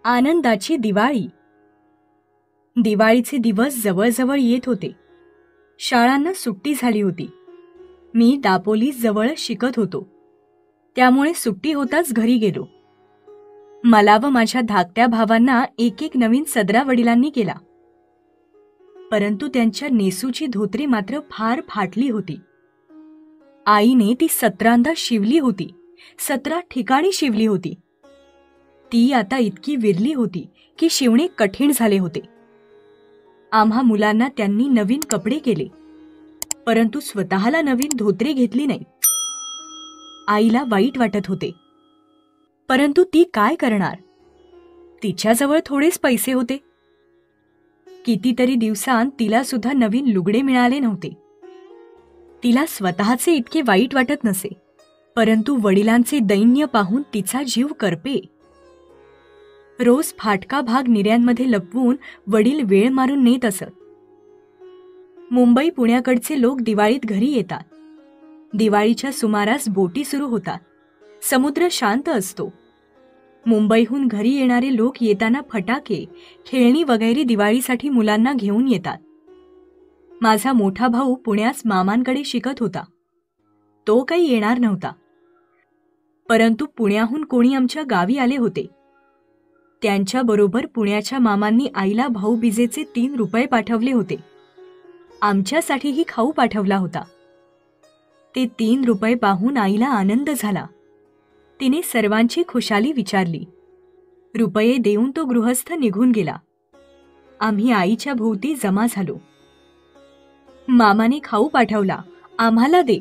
आनंदाची दिवाळी. दिवाळीचे दिवस जवळजवळ येत होते. शाळांना सुट्टी झाली होती. मी दापोली जवळ शिकत होतो, त्यामुळे सुट्टी होताच घरी गेलो. मला व माझ्या धाकट्या भावांना एक एक नवीन सदरा वडिलांनी केला, परंतु त्यांच्या नेसूची धोतरी मात्र फार फाटली होती. आईने ती 17दा शिवली होती, 17 ठिकाणी शिवली होती. ती आता इतकी विरली होती की शिवणे कठीण झाले होते. आम्हा मुलांना त्यांनी नवीन कपडे केले, परंतु स्वतःला नवीन धोतरे घेतली नाही. आईला वाईट वाटत होते, परंतु ती काय करणार? तिच्याजवळ थोडेच पैसे होते. कितीतरी दिवसांत तिला सुद्धा नवीन लुगडे मिळाले नव्हते. तिला स्वतःचे इतके वाईट वाटत नसे, परंतु वडिलांचे दैन्य पाहून तिचा जीव करपे. रोज फाटका भाग निर्यांमध्ये लपवून वडील वेळ मारून नेत असत. मुंबई पुण्याकडचे लोक दिवाळीत घरी येतात. दिवाळीच्या सुमारास बोटी सुरू होतात. समुद्र शांत असतो. मुंबईहून घरी येणारे लोक येताना फटाके, खेळणी वगैरे दिवाळीसाठी मुलांना घेऊन येतात. माझा मोठा भाऊ पुण्यास मामांकडे शिकत होता. तो काही येणार नव्हता, परंतु पुण्याहून कोणी आमच्या गावी आले होते. त्यांच्याबरोबर पुण्याच्या मामांनी आईला भाऊबीजेचे 3 रुपये पाठवले होते. आमच्यासाठीही खाऊ पाठवला होता. ते 3 रुपये पाहून आईला आनंद झाला. तिने सर्वांची खुशाली विचारली. रुपये देऊन तो गृहस्थ निघून गेला. आम्ही आईच्या भोवती जमा झालो. मामाने खाऊ पाठवला, आम्हाला दे,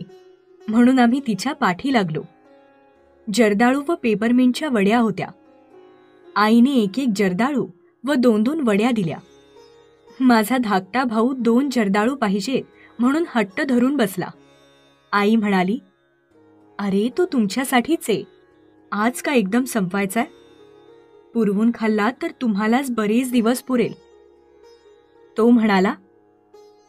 म्हणून आम्ही तिच्या पाठी लागलो. जर्दाळू व पेपरमिंटच्या वड्या होत्या. आईने एक एक जर्दाळू व 2-2 वड्या दिल्या. माझा धाकटा भाऊ 2 जर्दाळू पाहिजेत म्हणून हट्ट धरून बसला. आई म्हणाली, अरे तो तुमच्यासाठीच आहे, आज का एकदम संपवायचाय? पुरवून खाल्ला तर तुम्हालाच बरेच दिवस पुरेल. तो म्हणाला,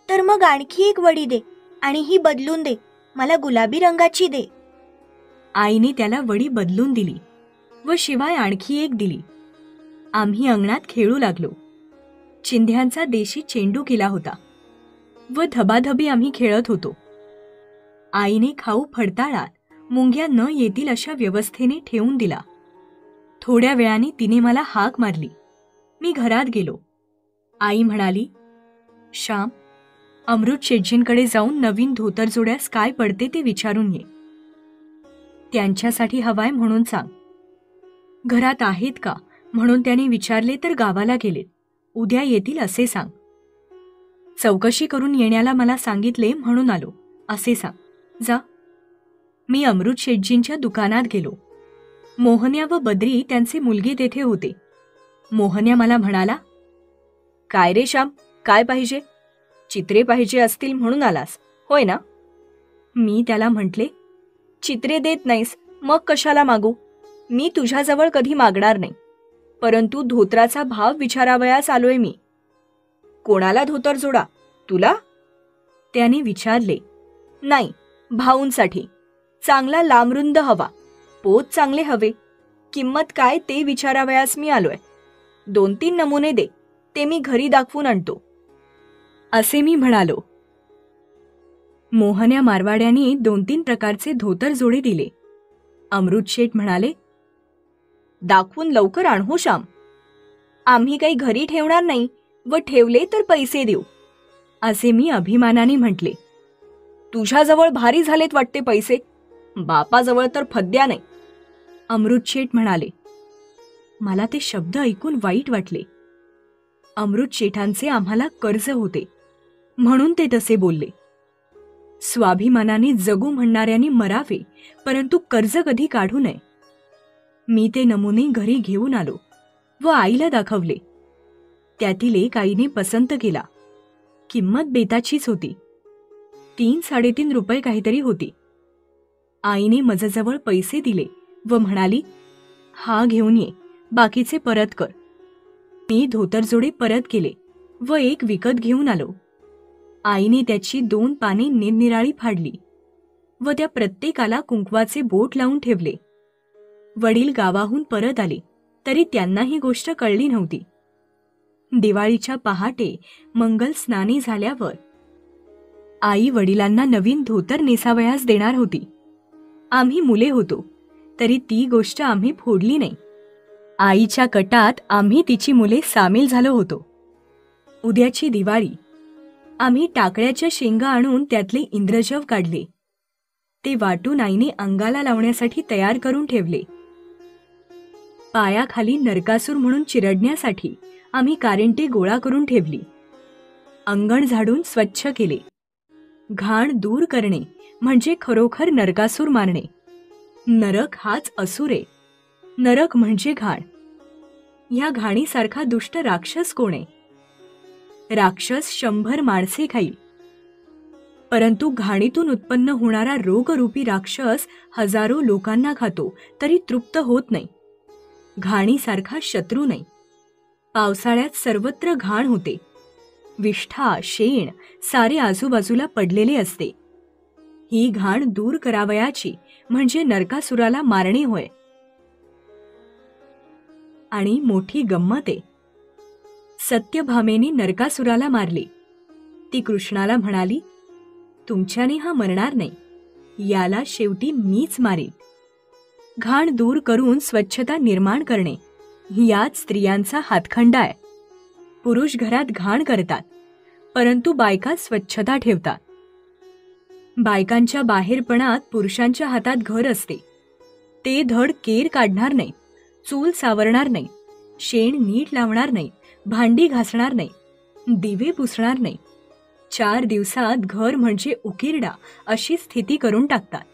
तर मग आणखी एक वडी दे आणि ही बदलून दे, मला गुलाबी रंगाची दे. आईने त्याला वडी बदलून दिली व शिवाय आणखी एक दिली. आम्ही अंगणात खेळू लागलो. चिंध्यांचा देशी चेंडू केला होता व धबाधबी आम्ही खेळत होतो. आईने खाऊ फडताळात मुंग्या न येतील अशा व्यवस्थेने ठेवून दिला. थोड्या वेळाने तिने मला हाक मारली. मी घरात गेलो. आई म्हणाली, श्याम, अमृत शेटजींकडे जाऊन नवीन धोतरजोड्यास काय पडते ते विचारून ये. त्यांच्यासाठी हवाय म्हणून सांग. घरात आहेत का म्हणून त्याने विचारले तर गावाला गेलेत, उद्या येतील असे सांग. चौकशी करून येण्याला मला सांगितले म्हणून आलो असे सांग. जा. मी अमृत शेटजींच्या दुकानात गेलो. मोहन्या व बद्री त्यांचे मुलगे तेथे होते. मोहन्या मला म्हणाला, काय रे श्याम, काय पाहिजे? चित्रे पाहिजे असतील म्हणून आलास, होय ना? मी त्याला म्हटले, चित्रे देत नाहीस मग कशाला मागू? मी तुझ्याजवळ कधी मागणार नाही, परंतु धोत्राचा भाव विचारावयास आलोय मी. कोणाला धोतर जोडा? तुला? त्याने विचारले. नाही, भाऊंसाठी. चांगला लांबरुंद हवा, पोत चांगले हवे. किंमत काय ते विचारावयास मी आलोय. 2-3 नमुने दे, ते मी घरी दाखवून आणतो असे मी म्हणालो. मोहन्या मारवाड्याने 2-3 प्रकारचे धोतर जोडे दिले. अमृत शेठ म्हणाले, दाखवून लवकर आण हो श्याम. आम्ही काही घरी ठेवणार नाही व ठेवले तर पैसे देऊ असे मी अभिमानाने म्हटले. तुझ्याजवळ भारी झालेत वाटते पैसे, बापाजवळ तर फद्या नाही, अमृत शेठ म्हणाले. मला ते शब्द ऐकून वाईट वाटले. अमृत शेठांचे आम्हाला कर्ज होते म्हणून ते तसे बोलले. स्वाभिमानाने जगू म्हणणाऱ्यांनी मरावे, परंतु कर्ज कधी काढू नये. मी ते नमुने घरी घेऊन आलो व आईला दाखवले. त्यातील एक आईने पसंत केला. किंमत बेताचीच होती. 3-3.5 रुपये काहीतरी होती. आईने माझ्याजवळ पैसे दिले व म्हणाली, हा घेऊन ये, बाकीचे परत कर. मी धोतरजोडे परत केले व एक विकत घेऊन आलो. आईने त्याची 2 पाने निरनिराळी फाडली व त्या प्रत्येकाला कुंकवाचे बोट लावून ठेवले. वडील गावाहून परत आले तरी त्यांना ही गोष्ट कळली नव्हती. दिवाळीच्या पहाटे मंगल स्नानी झाल्यावर आई वडिलांना नवीन धोतर नेसावयास देणार होती. आम्ही मुले होतो, तरी ती गोष्ट आम्ही फोडली नाही. आईच्या कटात आम्ही तिची मुले सामील झालो होतो. उद्याची दिवाळी. आम्ही टाकळ्याच्या शेंगा आणून त्यातले इंद्रजव काढले. ते वाटून आईने अंगाला लावण्यासाठी तयार करून ठेवले. पायाखाली नरकासूर म्हणून चिरडण्यासाठी आम्ही कारिंटे गोळा करून ठेवली. अंगण झाडून स्वच्छ केले. घाण दूर करणे म्हणजे खरोखर नरकासूर मारणे. नरक हाच असुर आहे. नरक म्हणजे घाण. ह्या घाणीसारखा दुष्ट राक्षस कोण आहे? राक्षस 100 माणसे खाईल, परंतु घाणीतून उत्पन्न होणारा रोगरूपी राक्षस हजारो लोकांना खातो तरी तृप्त होत नाही. घाणीसारखा शत्रू नाही. पावसाळ्यात सर्वत्र घाण होते. विष्ठा, शेण सारे आजूबाजूला पडलेले असते. ही घाण दूर करावयाची म्हणजे नरकासुराला मारणे होय. आणि मोठी गंमत आहे. सत्यभामेने नरकासुराला मारले. ती कृष्णाला म्हणाली, तुमच्याने हा मरणार नाही, याला शेवटी मीच मारेन. घाण दूर करून स्वच्छता निर्माण करणे याच स्त्रियांचा हातखंडा आहे. पुरुष घरात घाण करतात, परंतु बायका स्वच्छता ठेवतात. बायकांच्या बाहेरपणात पुरुषांच्या हातात घर असते. ते धड केर काढणार नाही, चूल सावरणार नाही, शेण नीट लावणार नाही, भांडी घासणार नाही, दिवे पुसणार नाही. 4 दिवसात घर म्हणजे उकिरडा अशी स्थिती करून टाकतात.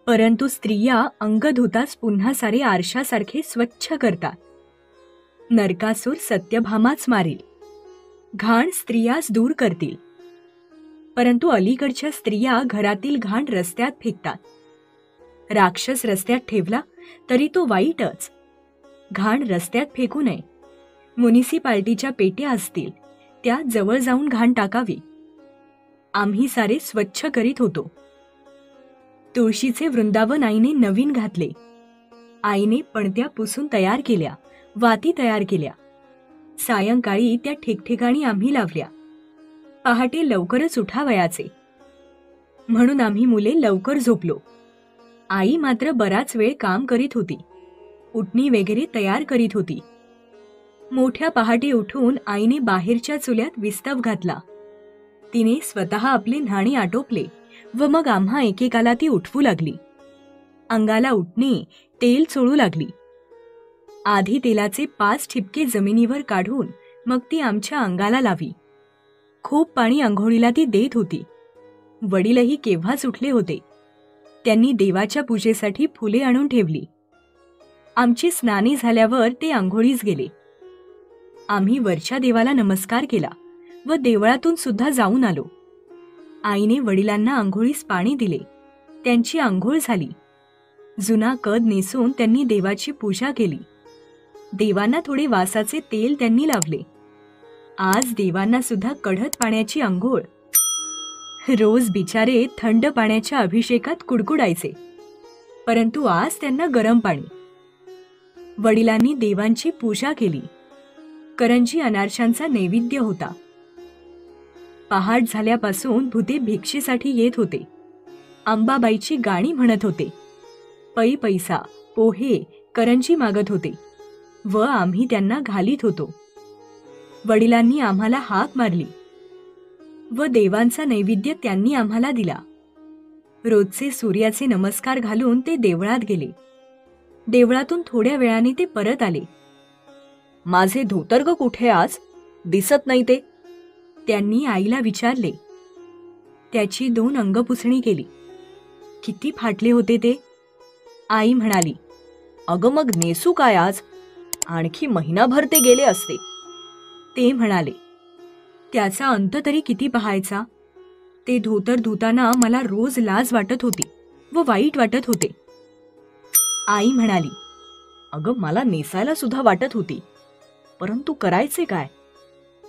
परंतु स्त्रिया अंग धुताच पुन्हा सारे आरशासारखे स्वच्छ करतात. नरकासूर सत्यभामाच मारेल. घाण स्त्रियाच दूर करतील. परंतु अलीकडच्या स्त्रिया घरातील घाण रस्त्यात फेकतात. राक्षस रस्त्यात ठेवला तरी तो वाईटच. घाण रस्त्यात फेकू नये. म्युनिसिपाल्टीच्या पेट्या असतील त्या जवळ जाऊन घाण टाकावी. आम्ही सारे स्वच्छ करीत होतो. तुळशीचे वृंदावन आईने नवीन घातले. आईने पणत्या पुसून तयार केल्या, वाती तयार केल्या. सायंकाळी त्या ठिकठिकाणी आम्ही लावल्या. पहाटे लवकरच उठावयाचे म्हणून आम्ही मुले लवकर झोपलो. आई मात्र बराच वेळ काम करीत होती. उटणी वगैरे तयार करीत होती. मोठ्या पहाटे उठून आईने बाहेरच्या चुल्यात विस्तव घातला. तिने स्वतः आपले न्हाणी आटोपले व मग आम्हा एकेकाला ती उठवू लागली. अंगाला उटणे, तेल चोळू लागली. आधी तेलाचे 5 ठिपके जमिनीवर काढून मग ती आमच्या अंगाला लावी. खूप पाणी आंघोळीला ती देत होती. वडीलही केव्हाच उठले होते. त्यांनी देवाच्या पूजेसाठी फुले आणून ठेवली. आमची स्नानी झाल्यावर ते आंघोळीस गेले. आम्ही वरच्या देवाला नमस्कार केला व देवळातून सुद्धा जाऊन आलो. आईने वडिलांना आंघोळीस पाणी दिले. त्यांची आंघोळ झाली. जुना कद नेसून त्यांनी देवाची पूजा केली. देवांना थोडे वासाचे तेल त्यांनी लावले. आज देवांना सुद्धा कढत पाण्याची आंघोळ. रोज बिचारे थंड पाण्याच्या अभिषेकात कुडकुडायचे, परंतु आज त्यांना गरम पाणी. वडिलांनी देवांची पूजा केली. करंजी अनारशांचा नैवेद्य होता. पहाट झाल्यापासून भुते भिक्षेसाठी येत होते. अंबाबाईची गाणी म्हणत होते. पै पैसा, पोहे, करंजी मागत होते व आम्ही त्यांना घालीत होतो. वडिलांनी आम्हाला हाक मारली व देवांचा नैवेद्य त्यांनी आम्हाला दिला. रोजचे सूर्याचे नमस्कार घालून ते देवळात गेले. देवळातून थोड्या वेळाने ते परत आले. माझे धोतर ग कुठे आज? दिसत नाही ते. त्यांनी आईला विचारले. त्याची 2 अंगपुसणी केली. किती फाटले होते ते. आई म्हणाली, अगं मग नेसू काय आज? आणखी महिनाभर ते गेले असते. ते म्हणाले, त्याचा अंत तरी किती पाहायचा. ते धोतर धुताना मला रोज लाज वाटत होती व वाईट वाटत होते. आई म्हणाली, अगं मला नेसायला सुद्धा वाटत होती, परंतु करायचे काय?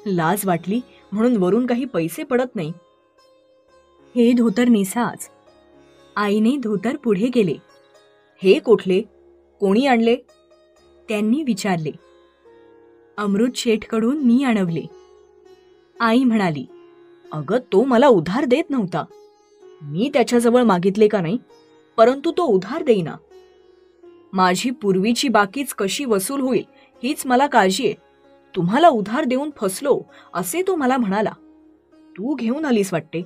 लाज वाटली म्हणून वरून काही पैसे पडत नाही. हे धोतर नेसाच. आईने धोतर पुढे केले. हे कुठले? कोणी आणले? त्यांनी विचारले. अमृत शेठकडून मी आणवले. आई म्हणाली, अगं तो मला उधार देत नव्हता. मी त्याच्याजवळ मागितले का नाही, परंतु तो उधार देईना. माझी पूर्वीची बाकीच कशी वसूल होईल हीच मला काळजी आहे. तुम्हाला उधार देऊन फसलो असे तो मला म्हणाला. तू घेऊन आलीस वाटते.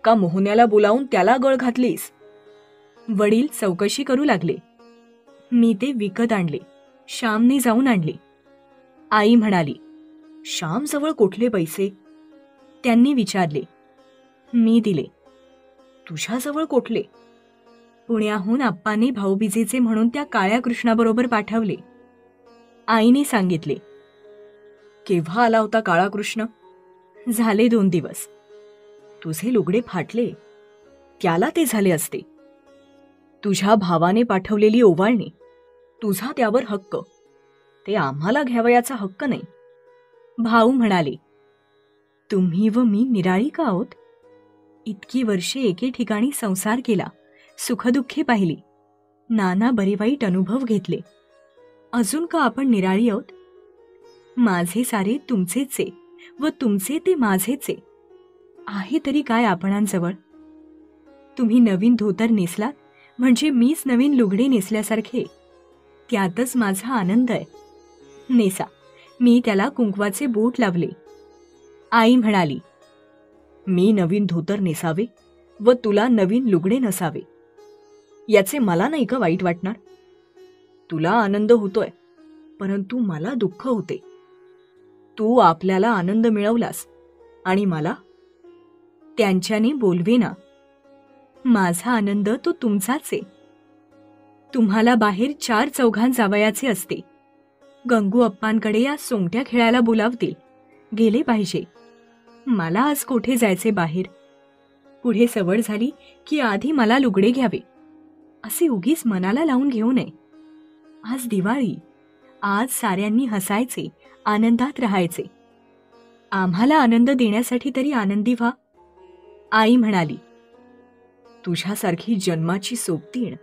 का मोहन्याला बोलावून त्याला गळ घातलीस? वडील चौकशी करू लागले. मी ते विकत आणले. श्यामने जाऊन आणले. आई म्हणाली, श्याम जवळ कुठले पैसे? त्यांनी विचारले. मी दिले. तुझ्याजवळ कुठले? पुण्याहून आप्पाने भाऊबीजेचे म्हणून त्या काळ्या कृष्णाबरोबर पाठवले. आईने सांगितले. केव्हा आला होता काळा कृष्ण? झाले 2 दिवस. तुझे लुगडे फाटले, त्याला ते झाले असते. तुझ्या भावाने पाठवलेली ओवाळणी, तुझा त्यावर हक्क, ते आम्हाला घ्यावयाचा हक्क नाही. भाऊ म्हणाले, तुम्ही व मी निराळी का आहोत? इतकी वर्षे एके ठिकाणी संसार केला, सुखदुःखे पाहिली, नाना बरे वाईट अनुभव घेतले. अजून का आपण निराळी आहोत? माझे सारे तुमचेच आहे व तुमचे ते माझेच आहे तरी काय आपणांजवळ? तुम्ही नवीन धोतर नेसलात म्हणजे मीच नवीन लुगडे नेसल्यासारखे. त्यातच माझा आनंद आहे. नेसा. मी त्याला कुंकवाचे बोट लावले. आई म्हणाली, मी नवीन धोतर नेसावे व तुला नवीन लुगडे नसावे याचे मला नाही का वाईट वाटणार? तुला आनंद होतोय, परंतु मला दुःख होते. तू आपल्याला आनंद मिळवलास आणि मला त्यांच्याने बोलवेना. माझा आनंद तो तुमचाच आहे. तुम्हाला बाहेर 4 चौघांत जावयाचे असते. गंगू अप्पांकडे या सोंगट्या खेळायला बोलावतील, गेले पाहिजे. मला आज कोठे जायचे बाहेर? पुढे सवड झाली की आधी मला लुगडे घ्यावे असे उगीच मनाला लावून घेऊ नये. आज दिवाळी, आज साऱ्यांनी हसायचे, आनंदात राहायचे. आम्हाला आनंद देण्यासाठी तरी आनंदी व्हा. आई म्हणाली, तुझ्यासारखी जन्माची सोबतीण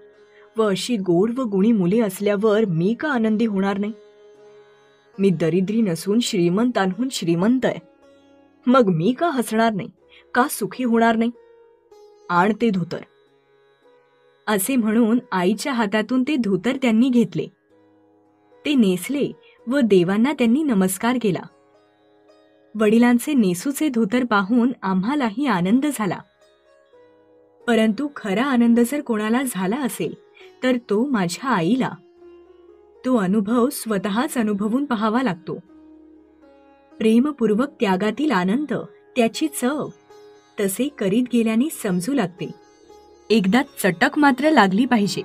व अशी गोड व गुणी मुले असल्यावर मी का आनंदी होणार नाही? मी दरिद्री नसून श्रीमंतांहून श्रीमंत आहे. मग मी का हसणार नाही, का सुखी होणार नाही? आण ते धोतर. असे म्हणून आईच्या हातातून ते धोतर त्यांनी घेतले. ते नेसले व देवांना त्यांनी नमस्कार केला. वडिलांचे नेसूचे धोतर पाहून आम्हालाही आनंद झाला. परंतु खरा आनंद जर कोणाला झाला असेल तर तो माझ्या आईला. तो अनुभव स्वतःच अनुभवून पाहावा लागतो. प्रेमपूर्वक त्यागातील आनंद, त्याची चव तसे करीत गेल्याने समजू लागते. एकदा चटक मात्र लागली पाहिजे.